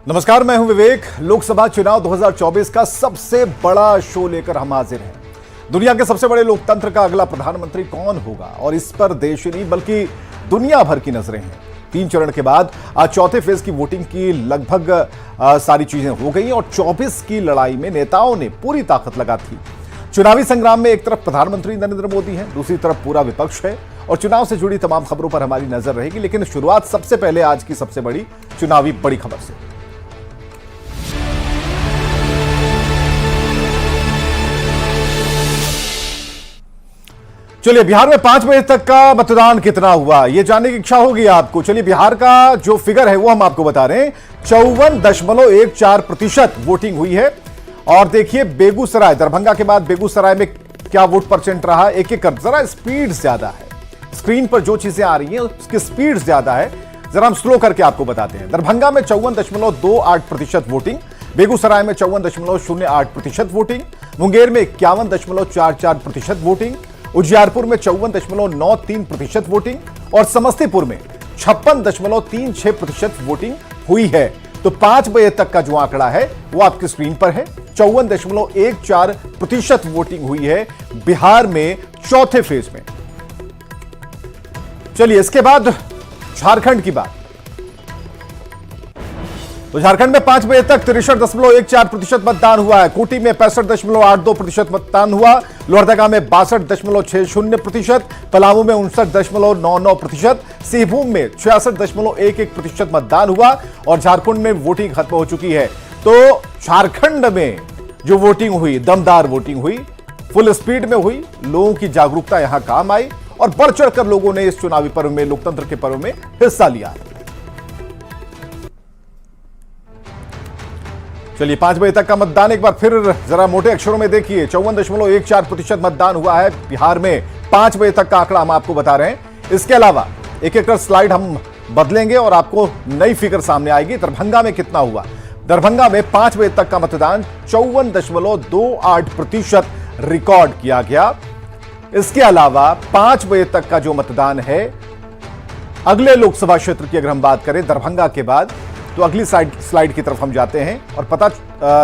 नमस्कार, मैं हूं विवेक। लोकसभा चुनाव 2024 का सबसे बड़ा शो लेकर हम हाजिर हैं। दुनिया के सबसे बड़े लोकतंत्र का अगला प्रधानमंत्री कौन होगा और इस पर देश ही नहीं बल्कि दुनिया भर की नजरें हैं। 3 चरण के बाद आज चौथे फेज की वोटिंग की लगभग सारी चीजें हो गई और 24 की लड़ाई में नेताओं ने पूरी ताकत लगा थी। चुनावी संग्राम में एक तरफ प्रधानमंत्री नरेंद्र मोदी हैं, दूसरी तरफ पूरा विपक्ष है और चुनाव से जुड़ी तमाम खबरों पर हमारी नजर रहेगी। लेकिन शुरुआत सबसे पहले आज की सबसे बड़ी चुनावी बड़ी खबर से। चलिए, बिहार में 5 बजे तक का मतदान कितना हुआ, यह जानने की इच्छा होगी आपको। चलिए, बिहार का जो फिगर है वो हम आपको बता रहे हैं। 54.14% वोटिंग हुई है। और देखिए, बेगूसराय, दरभंगा के बाद बेगूसराय में क्या वोट परसेंट रहा, एक एक कर जरा स्पीड ज्यादा है। स्क्रीन पर जो चीजें आ रही हैं उसकी स्पीड ज्यादा है, जरा हम स्लो करके आपको बताते हैं। दरभंगा में 54.28% वोटिंग, बेगूसराय में 54.08% वोटिंग, मुंगेर में 51.44% वोटिंग, उजियारपुर में 54.93% वोटिंग और समस्तीपुर में 56.36% वोटिंग हुई है। तो 5 बजे तक का जो आंकड़ा है वो आपकी स्क्रीन पर है। 54.14% वोटिंग हुई है बिहार में चौथे फेज में। चलिए, इसके बाद झारखंड की बात। तो झारखंड में 5 बजे तक 63.14% मतदान हुआ है। खूंटी में 65.82% मतदान हुआ, लोहरदगा में 62.60%, पलामू में 59.99%, सिंहभूम में 66.11% मतदान हुआ और झारखंड में वोटिंग खत्म हो चुकी है। तो झारखंड में जो वोटिंग हुई, दमदार वोटिंग हुई, फुल स्पीड में हुई, लोगों की जागरूकता यहां काम आई और बढ़ चढ़कर लोगों ने इस चुनावी पर्व में, लोकतंत्र के पर्व में हिस्सा लिया। चलिए, 5 बजे तक का मतदान एक बार फिर जरा मोटे अक्षरों में देखिए। 54.14% मतदान हुआ है बिहार में। 5 बजे तक का आंकड़ा हम आपको बता रहे हैं। इसके अलावा एक एक स्लाइड हम बदलेंगे और आपको नई फिगर सामने आएगी। दरभंगा में कितना हुआ? दरभंगा में 5 बजे तक का मतदान 54.28% रिकॉर्ड किया गया। इसके अलावा 5 बजे तक का जो मतदान है अगले लोकसभा क्षेत्र की अगर हम बात करें दरभंगा के बाद, तो अगली स्लाइड की तरफ हम जाते हैं और पता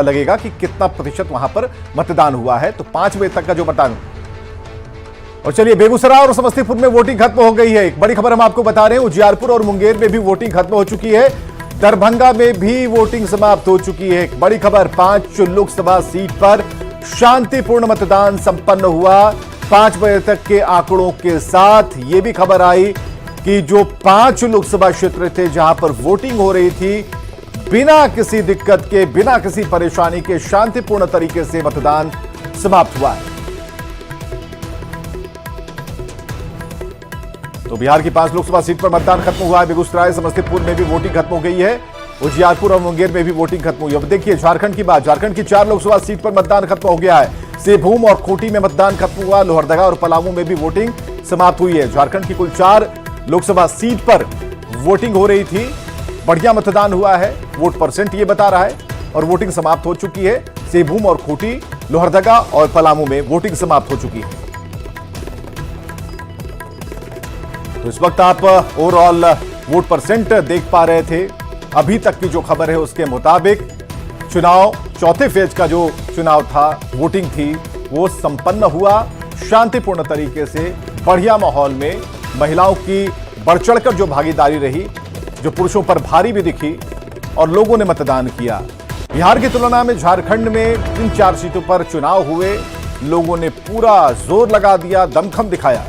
लगेगा कि कितना प्रतिशत वहां पर मतदान हुआ है। तो 5 बजे तक का जो मतदान। और चलिए, बेगूसराय और समस्तीपुर में वोटिंग खत्म हो गई है। एक बड़ी खबर हम आपको बता रहे हैं, उजियारपुर और मुंगेर में भी वोटिंग खत्म हो चुकी है। दरभंगा में भी वोटिंग समाप्त हो चुकी है। एक बड़ी खबर, 5 लोकसभा सीट पर शांतिपूर्ण मतदान संपन्न हुआ। 5 बजे तक के आंकड़ों के साथ यह भी खबर आई कि जो 5 लोकसभा क्षेत्र थे जहां पर वोटिंग हो रही थी, बिना किसी दिक्कत के, बिना किसी परेशानी के शांतिपूर्ण तरीके से मतदान समाप्त हुआ है। तो बिहार की 5 लोकसभा सीट पर मतदान खत्म हुआ है। बेगूसराय, समस्तीपुर में भी वोटिंग खत्म हो गई है। उजियारपुर और मुंगेर में भी वोटिंग खत्म हुई है। अब देखिए झारखंड की बात। झारखंड की 4 लोकसभा सीट पर मतदान खत्म हो गया है। सिंहभूम और खूंटी में मतदान खत्म हुआ। लोहरदगा और पलामू में भी वोटिंग समाप्त हुई है। झारखंड की कुल 4 लोकसभा सीट पर वोटिंग हो रही थी। बढ़िया मतदान हुआ है, वोट परसेंट ये बता रहा है और वोटिंग समाप्त हो चुकी है। सिंहभूम और खूंटी, लोहरदगा और पलामू में वोटिंग समाप्त हो चुकी है। तो इस वक्त आप ओवरऑल वोट परसेंट देख पा रहे थे। अभी तक की जो खबर है उसके मुताबिक चुनाव, चौथे फेज का जो चुनाव था, वोटिंग थी, वो संपन्न हुआ शांतिपूर्ण तरीके से, बढ़िया माहौल में। महिलाओं की बढ़ चढ़कर जो भागीदारी रही, जो पुरुषों पर भारी भी दिखी और लोगों ने मतदान किया। बिहार की तुलना में झारखंड में 3-4 सीटों पर चुनाव हुए, लोगों ने पूरा जोर लगा दिया, दमखम दिखाया।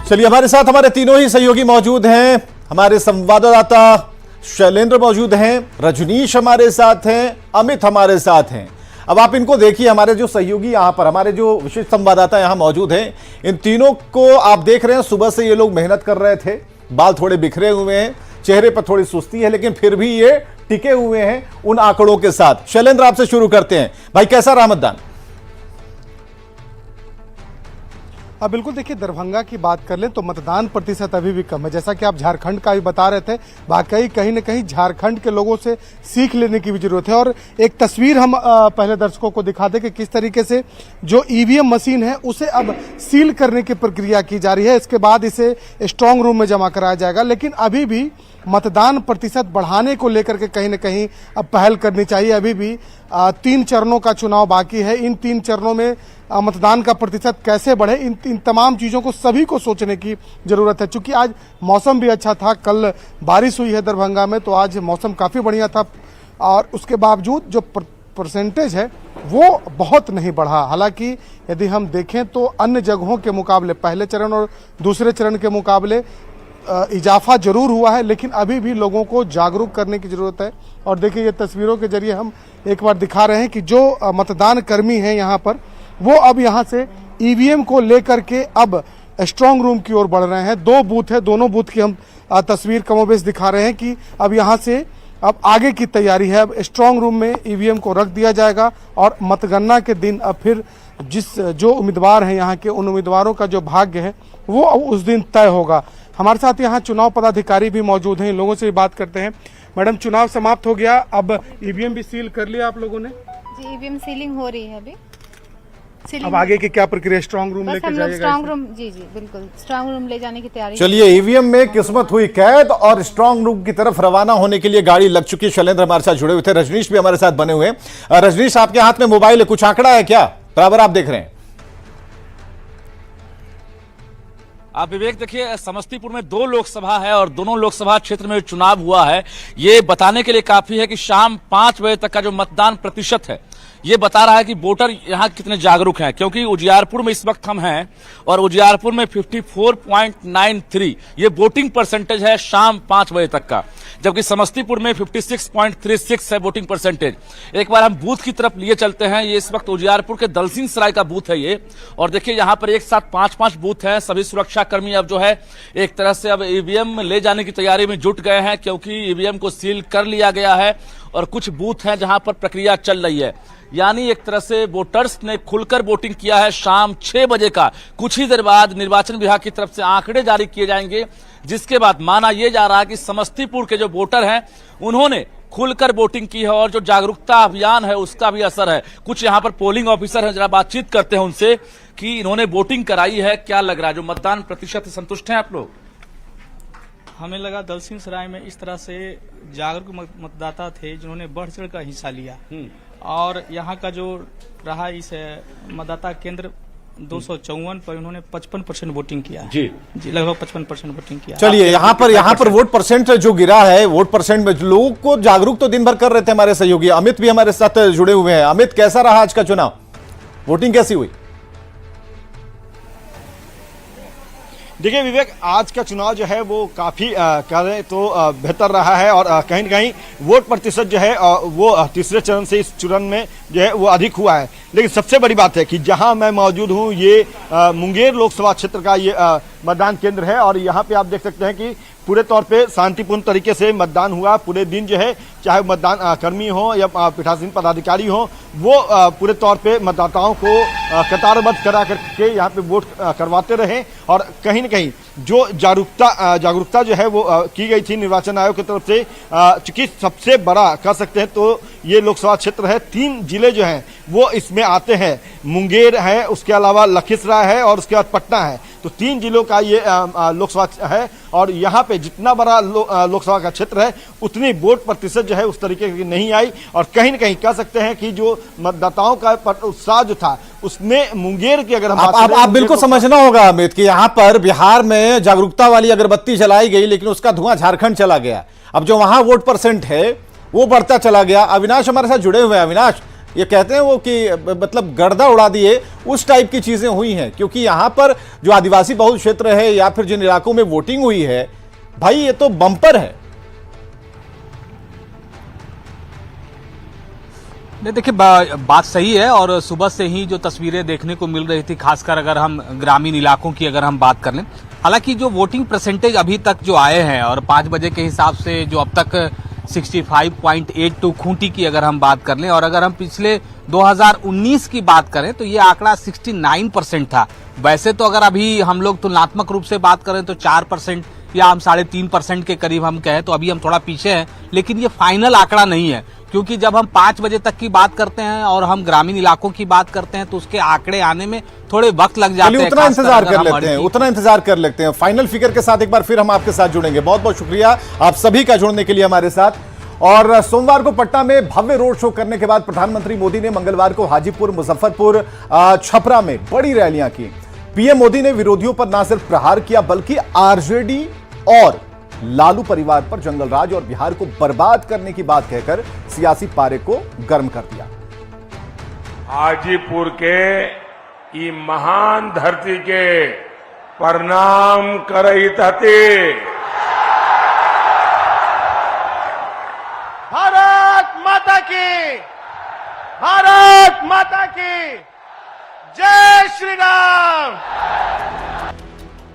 चलिए, हमारे साथ हमारे तीनों ही सहयोगी मौजूद हैं। हमारे संवाददाता शैलेंद्र मौजूद हैं, रजनीश हमारे साथ हैं, अमित हमारे साथ हैं। अब आप इनको देखिए, हमारे जो सहयोगी यहां पर, हमारे जो विशेष संवाददाता यहां मौजूद हैं, इन तीनों को आप देख रहे हैं। सुबह से ये लोग मेहनत कर रहे थे, बाल थोड़े बिखरे हुए हैं, चेहरे पर थोड़ी सुस्ती है, लेकिन फिर भी ये टिके हुए हैं उन आंकड़ों के साथ। शैलेंद्र, आपसे शुरू करते हैं। भाई, कैसा रहा मतदान? अब बिल्कुल देखिए, दरभंगा की बात कर लें तो मतदान प्रतिशत अभी भी कम है। जैसा कि आप झारखंड का भी बता रहे थे, वाकई कहीं न कहीं झारखंड के लोगों से सीख लेने की भी जरूरत है। और एक तस्वीर हम पहले दर्शकों को दिखा दें कि किस तरीके से जो ईवीएम मशीन है उसे अब सील करने की प्रक्रिया की जा रही है। इसके बाद इसे स्ट्रांग रूम में जमा कराया जाएगा। लेकिन अभी भी मतदान प्रतिशत बढ़ाने को लेकर के कहीं न कहीं अब पहल करनी चाहिए। अभी भी 3 चरणों का चुनाव बाकी है। इन 3 चरणों में मतदान का प्रतिशत कैसे बढ़े, इन तमाम चीज़ों को सभी को सोचने की ज़रूरत है। चूंकि आज मौसम भी अच्छा था, कल बारिश हुई है दरभंगा में, तो आज मौसम काफ़ी बढ़िया था और उसके बावजूद जो परसेंटेज है वो बहुत नहीं बढ़ा। हालांकि यदि हम देखें तो अन्य जगहों के मुकाबले, पहले चरण और दूसरे चरण के मुकाबले इजाफा जरूर हुआ है, लेकिन अभी भी लोगों को जागरूक करने की जरूरत है। और देखिए, ये तस्वीरों के जरिए हम एक बार दिखा रहे हैं कि जो मतदान कर्मी हैं यहाँ पर, वो अब यहाँ से ईवीएम को लेकर के अब स्ट्रांग रूम की ओर बढ़ रहे हैं। 2 बूथ है, दोनों बूथ की हम तस्वीर कमोबेश दिखा रहे हैं कि अब यहाँ से अब आगे की तैयारी है। अब स्ट्रांग रूम में ईवीएम को रख दिया जाएगा और मतगणना के दिन अब फिर जो उम्मीदवार हैं यहाँ के, उन उम्मीदवारों का जो भाग्य है वो उस दिन तय होगा। हमारे साथ यहाँ चुनाव पदाधिकारी भी मौजूद हैं, इन लोगों से भी बात करते हैं। मैडम, चुनाव समाप्त हो गया, अब ईवीएम भी सील कर लिया आप लोगों ने? जी, ईवीएम सीलिंग हो रही है अभी। अब आगे की क्या प्रक्रिया, स्ट्रांग रूम लेके जाइएगा? स्ट्रांग रूम, जी बिल्कुल, स्ट्रांग रूम ले जाने की तैयारी। चलिए, ईवीएम में किस्मत हुई कैद और स्ट्रांग रूम की तरफ रवाना होने के लिए गाड़ी लग चुकी है। शैलेंद्र हमारे साथ जुड़े हुए थे, रजनीश भी हमारे साथ बने हुए हैं। रजनीश, आपके हाथ में मोबाइल है, कुछ आंकड़ा है क्या? बराबर आप देख रहे हैं। आप विवेक, देखिए, समस्तीपुर में 2 लोकसभा है और दोनों लोकसभा क्षेत्र में चुनाव हुआ है। ये बताने के लिए काफी है कि शाम 5 बजे तक का जो मतदान प्रतिशत है ये बता रहा है कि वोटर यहाँ कितने जागरूक हैं। क्योंकि उजियारपुर में इस वक्त हम हैं और उजियारपुर में 54.93 ये वोटिंग परसेंटेज है शाम 5 बजे तक का, जबकि समस्तीपुर में 56.36 है वोटिंग परसेंटेज। एक बार हम बूथ की तरफ लिए चलते हैं। ये इस वक्त उजियारपुर के दलसिंह सराय का बूथ है ये, और देखिए यहाँ पर एक साथ 5-5 बूथ हैं। सभी सुरक्षा कर्मी अब जो है एक तरह से अब ईवीएम ले जाने की तैयारी में जुट गए हैं, क्योंकि ईवीएम को सील कर लिया गया है और कुछ बूथ हैं जहां पर प्रक्रिया चल रही है। यानी एक तरह से वोटर्स ने खुलकर वोटिंग किया है शाम 6 बजे का। कुछ ही देर बाद निर्वाचन विभाग की तरफ से आंकड़े जारी किए जाएंगे, जिसके बाद माना यह जा रहा है कि समस्तीपुर के जो वोटर हैं उन्होंने खुलकर वोटिंग की है और जो जागरूकता अभियान है उसका भी असर है। कुछ यहाँ पर पोलिंग ऑफिसर हैं, जरा बातचीत करते हैं उनसे कि इन्होंने वोटिंग कराई है, क्या लग रहा है? जो मतदान प्रतिशत से संतुष्ट हैं आप लोग? हमें लगा दलसिंह सराय में इस तरह से जागरूक मतदाता थे जिन्होंने बढ़ चढ़ कर हिस्सा लिया, और यहाँ का जो रहा इस मतदाता केंद्र 254 पर उन्होंने 55% वोटिंग किया जी लगभग 55% वोटिंग किया। चलिए, यहाँ पर वोट परसेंट जो गिरा है, वोट परसेंट में लोगों को जागरूक तो दिन भर कर रहे थे हमारे सहयोगी अमित भी हमारे साथ जुड़े हुए हैं। अमित, कैसा रहा आज का चुनाव, वोटिंग कैसी हुई? देखिए विवेक, आज का चुनाव जो है वो काफ़ी कहें तो बेहतर रहा है और कहीं न कहीं वोट प्रतिशत जो है वो तीसरे चरण से इस चरण में जो है वो अधिक हुआ है। लेकिन सबसे बड़ी बात है कि जहां मैं मौजूद हूं ये मुंगेर लोकसभा क्षेत्र का ये मतदान केंद्र है और यहाँ पे आप देख सकते हैं कि पूरे तौर पे शांतिपूर्ण तरीके से मतदान हुआ। पूरे दिन जो है चाहे मतदान कर्मी हो या पीठासीन पदाधिकारी हो, वो पूरे तौर पे मतदाताओं को कतारबद्ध करा करके यहाँ पे वोट करवाते रहे। और कहीं न कहीं जो जागरूकता जो है वो की गई थी निर्वाचन आयोग की तरफ से, चूंकि सबसे बड़ा कह सकते हैं तो ये लोकसभा क्षेत्र है, 3 जिले जो हैं वो इसमें आते हैं। मुंगेर है, उसके अलावा लखीसराय है और उसके बाद पटना है। तो 3 जिलों का ये लोकसभा है और यहाँ पे जितना बड़ा लोकसभा का क्षेत्र है उतनी वोट प्रतिशत जो है उस तरीके की नहीं आई। और कहीं न कहीं कह सकते हैं कि जो मतदाताओं का उत्साह जो था उसमें मुंगेर की अगर हम आप बिल्कुल समझना होगा अमित कि यहाँ पर बिहार में जागरूकता वाली अगरबत्ती जलाई गई, लेकिन उसका धुआं झारखंड चला गया। अब जो वहां वोट परसेंट है वो बढ़ता चला गया। अविनाश हमारे साथ जुड़े हुए हैं। अविनाश, ये कहते हैं वो कि मतलब गर्दा उड़ा दिए, उस टाइप की चीजें हुई हैं, क्योंकि यहां पर जो आदिवासी बहुल क्षेत्र है या फिर जिन इलाकों में वोटिंग हुई है, भाई ये तो बम्पर है। नहीं, देखिए बात सही है और सुबह से ही जो तस्वीरें देखने को मिल रही थी, खासकर अगर हम ग्रामीण इलाकों की अगर हम बात कर लें, हालांकि जो वोटिंग परसेंटेज अभी तक जो आए हैं और 5 बजे के हिसाब से जो अब तक 65.82 खूंटी की अगर हम बात कर लें, और अगर हम पिछले 2019 की बात करें तो ये आंकड़ा 69% था। वैसे तो अगर अभी हम लोग तुलनात्मक रूप से बात करें तो 4% या हम 3.5% के करीब हम कहें तो अभी हम थोड़ा पीछे हैं, लेकिन ये फाइनल आंकड़ा नहीं है, क्योंकि जब हम 5 बजे तक की बात करते हैं और हम ग्रामीण इलाकों की बात करते हैं तो उसके आंकड़े आने में थोड़े वक्त लग जाते हैं। उतना इंतजार कर लेते हैं, फाइनल फिगर के साथ एक बार फिर हम आपके साथ जुड़ेंगे। बहुत बहुत शुक्रिया आप सभी का जुड़ने के लिए हमारे साथ। और सोमवार को पटना में भव्य रोड शो करने के बाद प्रधानमंत्री मोदी ने मंगलवार को हाजीपुर, मुजफ्फरपुर, छपरा में बड़ी रैलियां की। पीएम मोदी ने विरोधियों पर न सिर्फ प्रहार किया बल्कि आरजेडी और लालू परिवार पर जंगलराज और बिहार को बर्बाद करने की बात कहकर सियासी पारे को गर्म कर दिया। हाजीपुर के ई महान धरती के प्रणाम करैत हते। भारत माता की, भारत माता की जय श्री राम।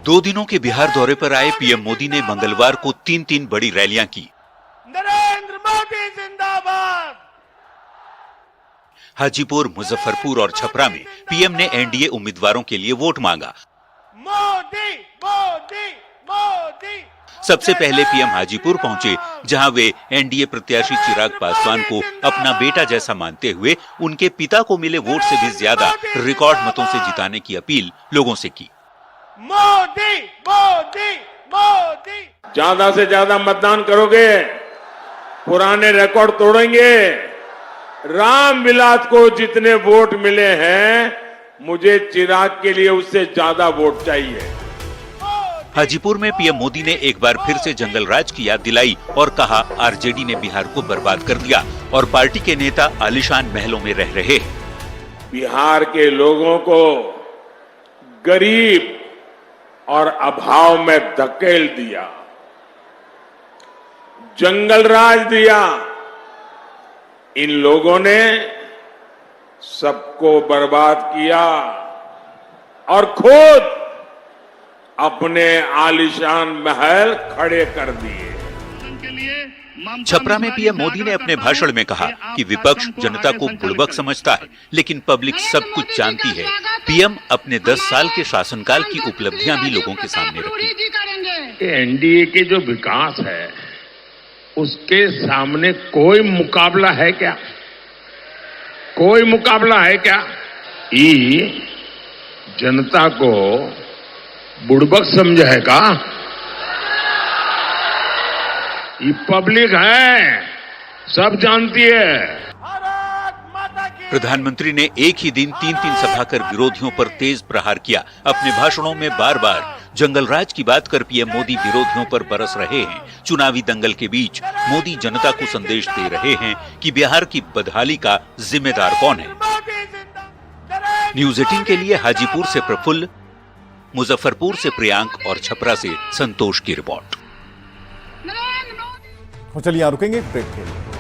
2 दिनों के बिहार दौरे पर आए पीएम मोदी ने मंगलवार को 3 बड़ी रैलियां की। नरेंद्र मोदी जिंदाबाद। हाजीपुर, मुजफ्फरपुर और छपरा में पीएम ने एनडीए उम्मीदवारों के लिए वोट मांगा। मोदी मोदी मोदी। सबसे पहले पीएम हाजीपुर पहुंचे, जहां वे एनडीए प्रत्याशी चिराग पासवान को अपना बेटा जैसा मानते हुए उनके पिता को मिले वोट से भी ज्यादा रिकॉर्ड मतों से जिताने की अपील लोगों से की। मोदी मोदी मोदी। ज्यादा से ज्यादा मतदान करोगे, पुराने रिकॉर्ड तोड़ेंगे। राम विलास को जितने वोट मिले हैं, मुझे चिराग के लिए उससे ज्यादा वोट चाहिए। हाजीपुर में पीएम मोदी ने एक बार फिर से जंगलराज की याद दिलाई और कहा आरजेडी ने बिहार को बर्बाद कर दिया और पार्टी के नेता आलीशान महलों में रह रहे हैं। बिहार के लोगों को गरीब और अभाव में धकेल दिया, जंगलराज दिया। इन लोगों ने सबको बर्बाद किया और खुद अपने आलीशान महल खड़े कर दिए। छपरा में पीएम मोदी ने अपने भाषण में कहा कि विपक्ष जनता को बुड़बक समझता है, लेकिन पब्लिक सब कुछ जानती है। पीएम अपने 10 साल के शासनकाल की उपलब्धियां भी लोगों के सामने रखी। एनडीए के जो विकास है उसके सामने कोई मुकाबला है क्या? कोई मुकाबला है क्या? जनता को बुड़बक समझा है का? ये पब्लिक है, सब जानती है। प्रधानमंत्री ने एक ही दिन 3 सभा कर विरोधियों पर तेज प्रहार किया। अपने भाषणों में बार बार जंगलराज की बात कर पीएम मोदी विरोधियों पर बरस रहे हैं। चुनावी दंगल के बीच मोदी जनता को संदेश दे रहे हैं कि बिहार की बदहाली का जिम्मेदार कौन है। न्यूज़ 18 के लिए हाजीपुर से प्रफुल्ल, मुजफ्फरपुर से प्रियांक और छपरा से संतोष की रिपोर्ट। चलिए यहां रुकेंगे ब्रेक के लिए।